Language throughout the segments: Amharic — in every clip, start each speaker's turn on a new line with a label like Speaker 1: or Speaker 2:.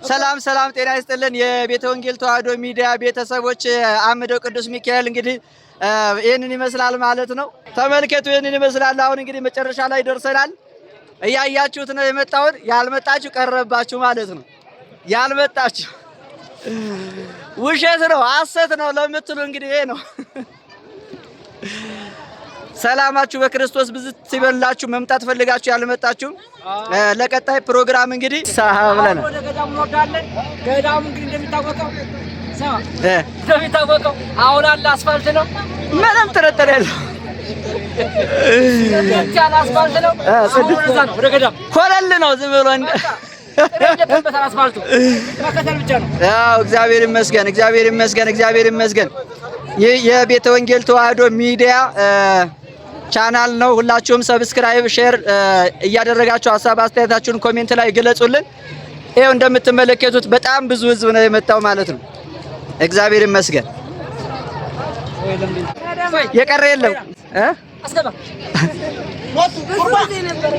Speaker 1: ሰላም ሰላም፣ ጤና ይስጥልን የቤተ ወንጌል ተዋህዶ ሚዲያ ቤተሰቦች። አምደው ቅዱስ ሚካኤል እንግዲህ ይሄንን ይመስላል ማለት ነው። ተመልከቱ፣ ይሄንን ይመስላል። አሁን እንግዲህ መጨረሻ ላይ ደርሰናል። እያያችሁት ነው የመጣውን። ያልመጣችሁ ቀረባችሁ ማለት ነው። ያልመጣችሁ ውሸት ነው ሐሰት ነው ለምትሉ እንግዲህ ይሄ ነው። ሰላማችሁ በክርስቶስ ብዝት ይበላችሁ። መምጣት ፈልጋችሁ ያልመጣችሁ ለቀጣይ ፕሮግራም እንግዲህ ሳሃብለን
Speaker 2: ወደ ገዳሙ እንወዳለን። ገዳሙ እንግዲህ እንደሚታወቀው አሁን አለ አስፋልት ነው።
Speaker 1: ምንም ጥርጥር የለውም።
Speaker 2: ያለ አስፋልት ነው። ወደ ገዳሙ
Speaker 1: ኮለል ነው ዝም ብሎ
Speaker 2: አስፋልቱ መከተል ብቻ ነው።
Speaker 1: ያው እግዚአብሔር ይመስገን፣ እግዚአብሔር ይመስገን፣ እግዚአብሔር ይመስገን። ይህ የቤተ ወንጌል ተዋህዶ ሚዲያ ቻናል ነው። ሁላችሁም ሰብስክራይብ፣ ሼር እያደረጋችሁ ሐሳብ አስተያየታችሁን ኮሜንት ላይ ግለጹልን። ይሄው እንደምትመለከቱት በጣም ብዙ ህዝብ ነው የመጣው ማለት ነው። እግዚአብሔር ይመስገን። የቀረ የለም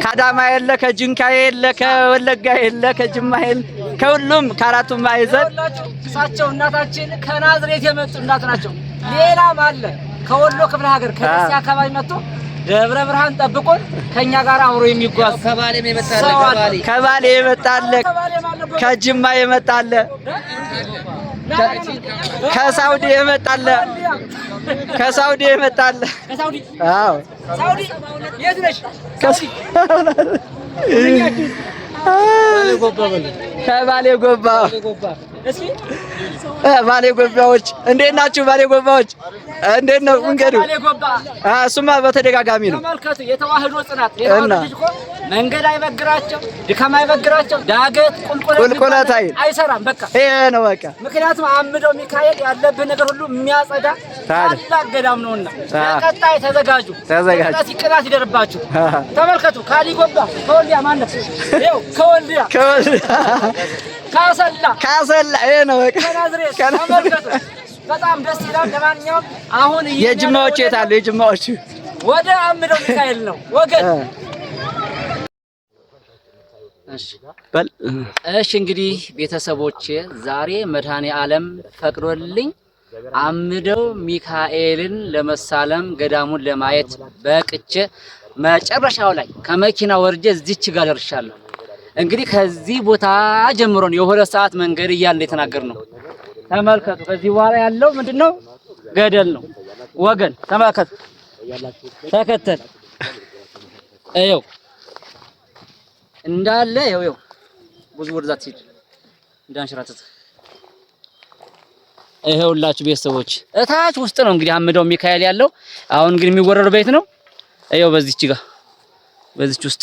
Speaker 1: ከአዳማ የለ፣ ከጅንካ የለ፣ ከወለጋ የለ፣ ከጅማ የለ፣ ከሁሉም ከአራቱም ማዕዘን
Speaker 2: እሳቸው እናታችን ከናዝሬት የመጡ እናት ናቸው። ሌላም አለ ከወሎ ክፍለ ሀገር ከደሴ አካባቢ መጥቶ ደብረ ብርሃን ጠብቆን ከኛ ጋር አብሮ የሚጓዝ
Speaker 1: ከባሌም የመጣለ ከባሌ የመጣለ ከጅማ የመጣለ ከሳውዲ የመጣለ ከሳውዲ የመጣለ አዎ
Speaker 2: ሳውዲ የት ነሽ?
Speaker 1: ከባሌ ጎባ እስኪ ባሌ ጎባዎች እንዴት ናችሁ? ባሌ ጎባዎች እንዴት ነው መንገዱ? እሱማ በተደጋጋሚ ነው።
Speaker 2: ተመልከቱ የተዋህዶ ጽናት። የተዋህዶ ልጅ እኮ መንገድ አይበግራቸው፣ ድካም አይበግራቸው፣ ዳገት ቁልቁለት አይሰራም። በቃ
Speaker 1: ይሄ ነው በቃ።
Speaker 2: ምክንያቱም አምደው ሚካኤል ያለብህ ነገር ሁሉ የሚያጸዳ ታላቅ ገዳም ነውና ለቀጣይ ተዘጋጁ። ቅናት ይደርባችሁ። ተመልከቱ ካሊጎባ ከወልዲያ ማለት ነው። ከወልዲያ ካሰላ ይሄ ነው በቃ። ተመልከቱ በጣም ደስ ይላል። ለማንኛውም አሁን
Speaker 1: የጅማዎች የት አሉ? የጅማዎች
Speaker 2: ወደ አምደው ሚካኤል ነው ወገን። እሺ እንግዲህ ቤተሰቦቼ ዛሬ መድኃኔ ዓለም ፈቅዶልኝ አምደው ሚካኤልን ለመሳለም ገዳሙን ለማየት በቅቼ መጨረሻው ላይ ከመኪና ወርጄ እዚች ጋር ደርሻለሁ። እንግዲህ ከዚህ ቦታ ጀምሮ ነው የሁለት ሰዓት መንገድ እያልን የተናገርነው። ተመልከቱ ከዚህ በኋላ ያለው ምንድነው? ገደል ነው ወገን። ተመልከቱ ተከተል እየው እንዳለ እየው ብዙ ወርዛት ሲል እንዳንሽራተት ይሄውላችሁ ቤተሰቦች እታች ውስጥ ነው እንግዲህ አምደው ሚካኤል ያለው። አሁን ግን የሚወረደው ቤት ነው እየው በዚህች ጋር በዚህች ውስጥ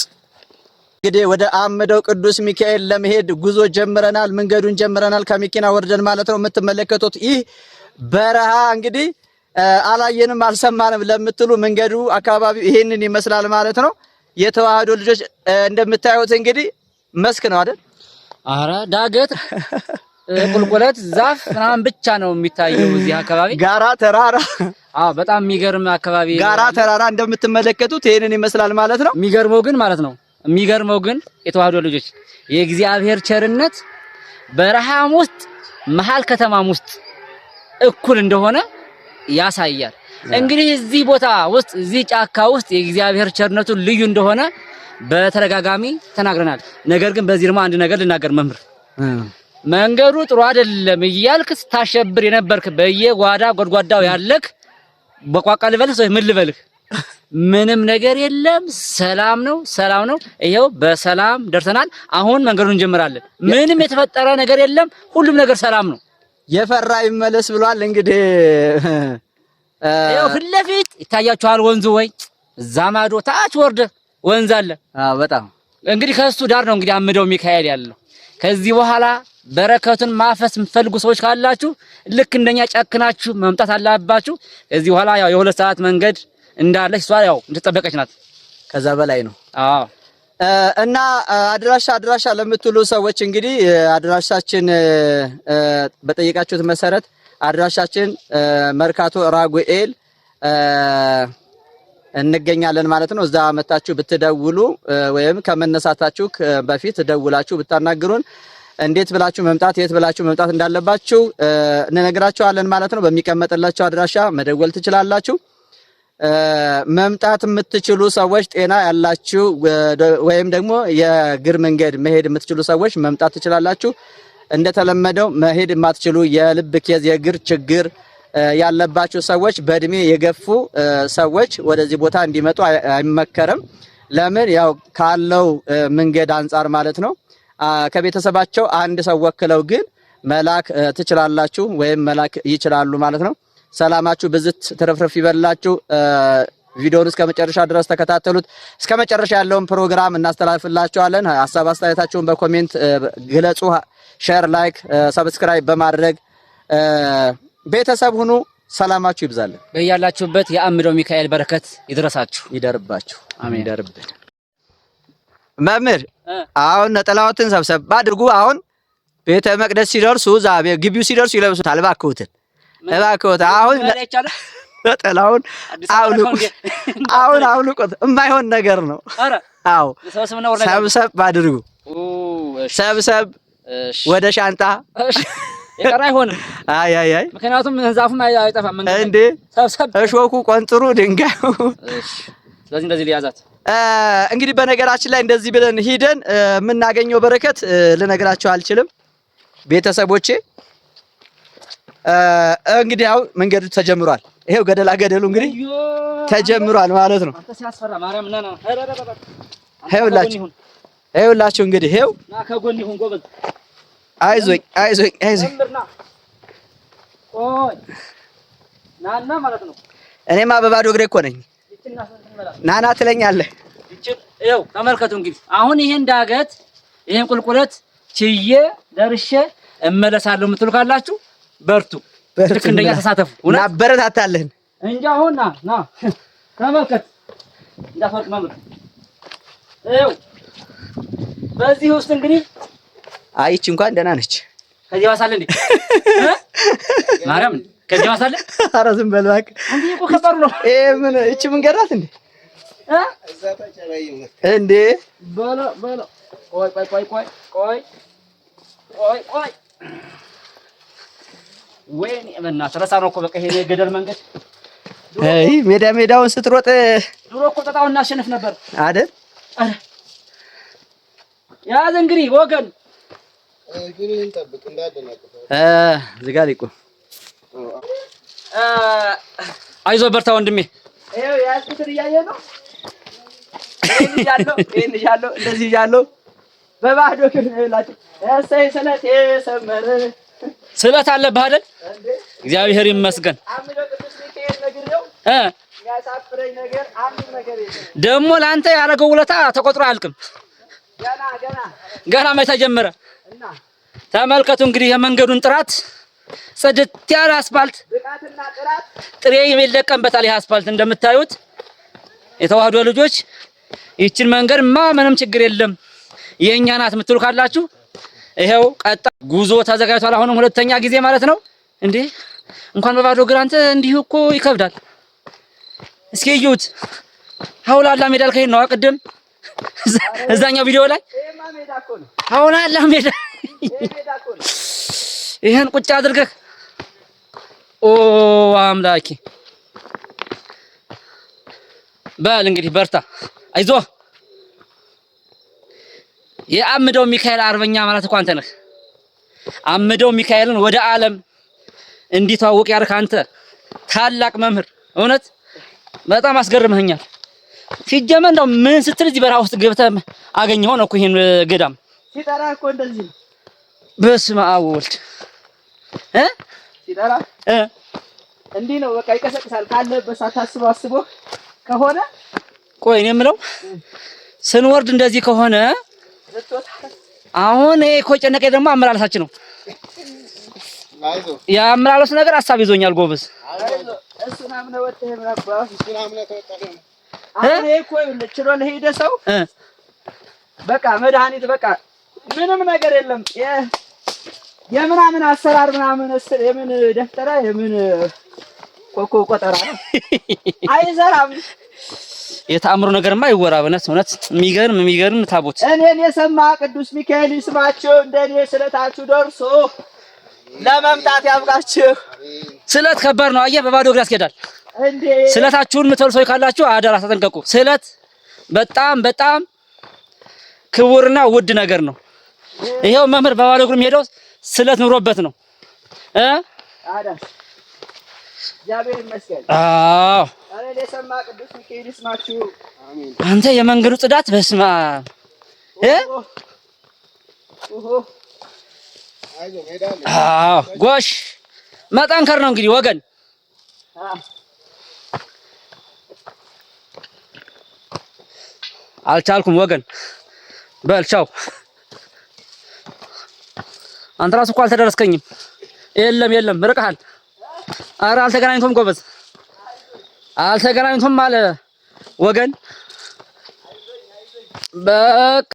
Speaker 1: እንግዲህ ወደ አምደው ቅዱስ ሚካኤል ለመሄድ ጉዞ ጀምረናል። መንገዱን ጀምረናል ከመኪና ወርደን ማለት ነው። የምትመለከቱት ይህ በረሃ እንግዲህ አላየንም አልሰማንም ለምትሉ መንገዱ አካባቢው ይሄንን ይመስላል ማለት ነው። የተዋህዶ ልጆች እንደምታዩት እንግዲህ መስክ ነው አይደል? አረ ዳገት ቁልቁለት ዛፍ ምናምን ብቻ ነው የሚታየው እዚህ አካባቢ። ጋራ ተራራ በጣም የሚገርም አካባቢ ጋራ ተራራ እንደምትመለከቱት ይሄንን ይመስላል ማለት ነው። የሚገርመው ግን የተዋህዶ ልጆች የእግዚአብሔር ቸርነት በረሃም ውስጥ መሃል ከተማም ውስጥ እኩል እንደሆነ ያሳያል። እንግዲህ እዚህ ቦታ ውስጥ እዚህ ጫካ ውስጥ የእግዚአብሔር ቸርነቱ ልዩ እንደሆነ በተደጋጋሚ ተናግረናል። ነገር ግን በዚህ ደግሞ አንድ ነገር ልናገር መምህር፣ መንገዱ ጥሩ አይደለም እያልክ ታሸብር የነበርክ በየጓዳ ጎድጓዳው ያለክ በቋቃ ልበልህ ወይ ምን ልበልህ? ምንም ነገር የለም። ሰላም ነው። ይሄው በሰላም ደርሰናል። አሁን መንገዱን እንጀምራለን። ምንም የተፈጠረ ነገር የለም። ሁሉም ነገር ሰላም ነው። የፈራ ይመለስ ብሏል። እንግዲህ ይሄው ፊት ለፊት ይታያችኋል ወንዙ። ወይ እዛ ማዶ ታች ወርደ ወንዝ አለ። በጣም እንግዲህ ከሱ ዳር ነው እንግዲህ አምደው ሚካኤል ያለው። ከዚህ በኋላ በረከቱን ማፈስ የምትፈልጉ ሰዎች ካላችሁ ልክ እንደኛ ጨክናችሁ መምጣት አለባችሁ። ከዚህ በኋላ ያው የሁለት ሰዓት መንገድ እንዳለች እሷ ያው እንደተጠበቀች ናት። ከዛ በላይ ነው። እና አድራሻ ለምትሉ ሰዎች እንግዲህ አድራሻችን በጠየቃችሁት መሰረት አድራሻችን መርካቶ ራጉኤል እንገኛለን ማለት ነው። እዛ መጣችሁ ብትደውሉ ወይም ከመነሳታችሁ በፊት ደውላችሁ ብታናግሩን እንዴት ብላችሁ መምጣት የት ብላችሁ መምጣት እንዳለባችሁ እንነግራችኋለን ማለት ነው። በሚቀመጥላችሁ አድራሻ መደወል ትችላላችሁ። መምጣት የምትችሉ ሰዎች ጤና ያላችሁ ወይም ደግሞ የእግር መንገድ መሄድ የምትችሉ ሰዎች መምጣት ትችላላችሁ። እንደተለመደው መሄድ የማትችሉ የልብ ኬዝ የእግር ችግር ያለባችሁ ሰዎች በእድሜ የገፉ ሰዎች ወደዚህ ቦታ እንዲመጡ አይመከርም። ለምን? ያው ካለው መንገድ አንፃር ማለት ነው። ከቤተሰባቸው አንድ ሰው ወክለው ግን መላክ ትችላላችሁ ወይም መላክ ይችላሉ ማለት ነው። ሰላማችሁ ብዝት ትርፍርፍ ይበላችሁ። ቪዲዮውን እስከ መጨረሻ ድረስ ተከታተሉት። እስከ መጨረሻ ያለውን ፕሮግራም እናስተላልፍላችኋለን። ሀሳብ አስተያየታችሁን በኮሜንት ግለጹ። ሼር፣ ላይክ፣ ሰብስክራይብ በማድረግ ቤተሰብ ሁኑ። ሰላማችሁ ይብዛልን።
Speaker 2: በያላችሁበት የአምደው ሚካኤል በረከት ይድረሳችሁ፣
Speaker 1: ይደርባችሁ።
Speaker 2: አሜን።
Speaker 1: ይደርብን። መምህር አሁን ነጠላዎትን ሰብሰብ አድርጉ። አሁን ቤተ መቅደስ ሲደርሱ ግቢው ሲደርሱ ይለብሱታል። እባክዎትን አሁን ነጠላውን አውልቁት። የማይሆን ነገር ነው። አዎ ሰብሰብ አድርጉ። ሰብሰብ ወደ ሻንጣ
Speaker 2: የቀረ አይሆንም።
Speaker 1: አይ
Speaker 2: ምክንያቱም ዛፉም አይጠፋም
Speaker 1: እንዴ። ሰብሰብ እሾኩ፣ ቆንጥሩ፣ ድንጋዩ።
Speaker 2: ስለዚህ እንደዚህ ሊያዛት
Speaker 1: እንግዲህ በነገራችን ላይ እንደዚህ ብለን ሂደን የምናገኘው በረከት ልነግራችሁ አልችልም ቤተሰቦቼ። እንግዲህ ያው መንገዱ ተጀምሯል። ይሄው ገደላ ገደሉ እንግዲህ ተጀምሯል ማለት ነው። ይኸውላችሁ እንግዲህ ይኸው አይዞኝ ናና ማለት ነው። እኔማ በባዶ እግሬ እኮ ነኝ። ናና ትለኛለህ።
Speaker 2: ይኸው ተመልከቱ እንግዲህ አሁን ይሄን ዳገት ይሄን ቁልቁለት ችዬ ደርሼ እመለሳለሁ የምትሉ ካላችሁ በርቱ፣ ልክ እንደኛ ተሳተፉ።
Speaker 1: እናበረታታለን
Speaker 2: እንጂ አሁን ና ተመልከት፣ እንዳፈርቅ ማለት ይኸው በዚህ ውስጥ እንግዲህ
Speaker 1: አይቺ እንኳን ደህና ነች።
Speaker 2: ከዚህ ዋሳለ እንዴ ማርያም፣ ከዚህ ዋሳለ።
Speaker 1: ኧረ ዝም በል እባክህ።
Speaker 2: እንዴ እኮ ከባድ ነው።
Speaker 1: ምን እቺ መንገድ ናት እንዴ?
Speaker 2: እዛ ተጨባየው
Speaker 1: እንዴ
Speaker 2: በሎ ቆይ ወይኔ በእናትህ ረሳ ነው እኮ በቃ ይሄ ገደል መንገድ።
Speaker 1: አይ ሜዳውን ስትሮጥ
Speaker 2: ድሮ እኮ ጠጣውን እናሸንፍ ነበር
Speaker 1: አይደል?
Speaker 2: አረ ያዝ እንግዲህ ወገን
Speaker 3: ግሪን ጠብቅ እንዳደናቀፈ
Speaker 1: እዚህ ጋር ይቆም።
Speaker 2: አይዞህ በርታ ወንድሜ።
Speaker 1: ይኸው ያዝኩትን እያየህ ነው። ይሄን ይዣለሁ እንደዚህ ይዣለሁ በባዶ እግር ነው ያላችሁ። እሰይ ስለት የሰመረ
Speaker 2: ስለት አለብህ አይደል? እግዚአብሔር ይመስገን።
Speaker 1: አምደው ቅዱስ ሚካኤል ነግሬው ያሳፍረኝ ነገር አንድ ነገር የለም።
Speaker 2: ደግሞ ለአንተ ያደረገው ውለታ ተቆጥሮ አያልቅም። ገና መቼ ተጀመረ? ተመልከቱ እንግዲህ የመንገዱን ጥራት፣ ጽድት ያለ አስፋልት፣
Speaker 1: ብቃትና ጥራት
Speaker 2: ጥሬ የሚለቀምበታል። ይሄ አስፋልት እንደምታዩት የተዋህዶ ልጆች ይችን መንገድማ ምንም ችግር የለም የኛ ናት የምትሉ ካላችሁ ይሄው ቀጣ ጉዞ ተዘጋጅቷል። አሁንም ሁለተኛ ጊዜ ማለት ነው እንዴ። እንኳን በባዶ እግር አንተ እንዲሁ እኮ ይከብዳል። እስኪ እዩት። ሀውላላ ሜዳ ልከኝ ነው ቅድም እዛኛው ቪዲዮ ላይ ሀውላላ ሜዳ ይሄን ቁጭ አድርገህ ኦ አምላኬ በል እንግዲህ በርታ፣ አይዞህ። የአምደው ሚካኤል አርበኛ ማለት እኮ አንተ ነህ። አምደው ሚካኤልን ወደ ዓለም እንዲተዋወቅ ያደረክ አንተ ታላቅ መምህር፣ እውነት በጣም አስገርመኛል። ሲጀመር እንደው ምን ስትል እዚህ በረሃ ውስጥ ገብተህ አገኘኸው ነው እኮ ይሄን ገዳም
Speaker 1: ሲጠራ እኮ እንደዚህ ነው።
Speaker 2: በስመ አብ ወልድ
Speaker 1: ሲጠራ እንዲህ ነው በቃ ይቀሰቅሳል። ካለበት ሳታስበው አስቦ ከሆነ
Speaker 2: ቆይ እኔ የምለው ስንወርድ እንደዚህ ከሆነ አሁን እኮ ጨነቀኝ። ደግሞ አመላለሳችን ነው የአመላለሱ ነገር ሀሳብ ይዞኛል ጎበዝ።
Speaker 1: እሱን አምነህ ወጥተህ ነበር። አሁን እኮ ችሎ ለሄደ ሰው በቃ መድኃኒት በቃ ምንም ነገር የለም። የምናምን አሰራር ምናምን የምን ደፍተራ የምን ኮኮ ቆጠራ አይሰራም።
Speaker 2: የተአምሮ ነገርማ ይወራ እውነት የሚገርም ታቦት።
Speaker 1: እኔን የሰማ ቅዱስ ሚካኤል ይስማችሁ፣ እንደኔ ስለታችሁ ደርሶ ለመምጣት ያብቃችሁ።
Speaker 2: ስለት ከባድ ነው። አየህ በባዶ እግር ያስኬዳል።
Speaker 1: እንዴ
Speaker 2: ስለታችሁን የምትበሉ ሰዎች ካላችሁ አደራ ተጠንቀቁ። ስለት በጣም ክቡርና ውድ ነገር ነው። ይሄው መምህር በባዶ እግሩ የሚሄደው ስለት ኑሮበት ነው
Speaker 1: አዳስ እግዚአብሔር ይመስገን።
Speaker 2: አዎ
Speaker 1: እኔን የሰማ ቅዱስ ሚካኤል ይስማችሁ። አሜን።
Speaker 2: አንተ የመንገዱ ጽዳት በስማ ጎሽ መጠንከር ነው እንግዲህ ወገን። አልቻልኩም ወገን። በል ቻው። አንተ ራስህ እኮ አልተደረስከኝም። የለም ርቀሃል። ኧረ አልተገናኝቶም ጎበዝ፣ አልተገናኝቶም አለ ወገን። በቃ